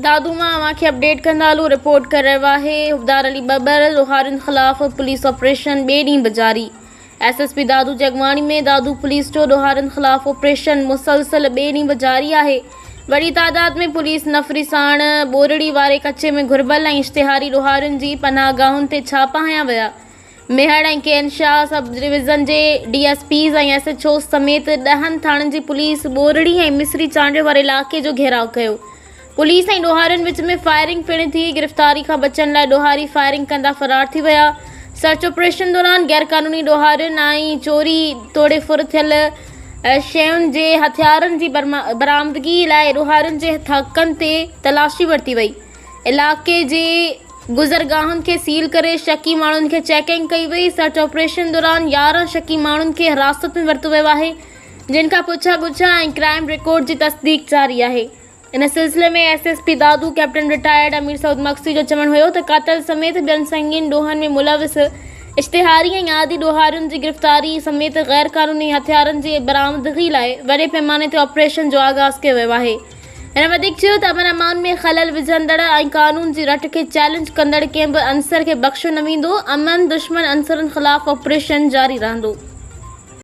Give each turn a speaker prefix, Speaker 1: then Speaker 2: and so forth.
Speaker 1: दादू मां अवांखे अपडेट कंदा हलूं। रिपोर्ट कर रहियो आहे हुबदार अली बबर। लोहारियुनि ख़िलाफ़ पुलिस ऑपरेशन ॿिए ॾींहुं बि जारी। SSP दादू जगवाणी में दादू पुलिस जो लोहारियुनि ख़िलाफ़ ऑपरेशन मुसलसल ॿिए ॾींहुं बि जारी आहे। वॾी तादाद में पुलिस नफ़री साण बोरड़ी वारे कचे में घुरबल ऐं इश्तिहारी लोहारियुनि जी पनाहगाहुनि ते छापा हया विया। मेहड़ ऐं केनशाह सब डिवीज़न जे DSPs ऐं SHO समेत 10 थाणनि जी पुलिस बोरड़ी ऐं मिसरी चांडियो वारे इलाइक़े जो घेराव कयो। पुलिस ऐं ॾोहारियुनि विच में फायरिंग पिण थी। गिरफ़्तारी खां बचण लाइ ॾोहारी फायरिंग कंदा फरार थी विया। सर्च ऑपरेशन दौरान गैरकानूनी ॾोहारियुनि ऐं चोरी तोड़े फुर थियल शयुनि जे हथियारनि जी बरामदगी लाइ ॾोहारियुनि जे हक़नि ते तलाशी वरिती वई। इलाइक़े जे गुज़रगाहुनि खे सील करे शकी माण्हुनि खे चेकिंग कई वई। सर्च ऑपरेशन दौरान 11 शकी माण्हुनि खे हिरासत में वरितो वियो आहे, जिन खां पुछा गुछा ऐं क्राइम रिकॉर्ड जी तस्दीक जारी आहे। इन सिलसिले में SSP दादू कैप्टन रिटायर्ड अमीर सऊद मक्सी जो चवणु हुयो त क़तल समेत ॿियनि संगीन ॾोहनि में मुलविस इश्तिहारी ऐं आदि ॾोहारियुनि जी गिरफ़्तारी समेत गैर कानूनी हथियारनि जी बरामदगी लाइ वॾे पैमाने ते ऑपरेशन जो आगाज़ कयो वियो आहे। हिन वधीक चयो त अमन अमान में ख़लल विझंदड़ ऐं कानून जी रट खे चैलेंज कंदड़ कंहिं बि अंसर खे बख़्शियो न वेंदो। अमन दुश्मन अंसरनि ख़िलाफ़ ऑपरेशन जारी रहंदो।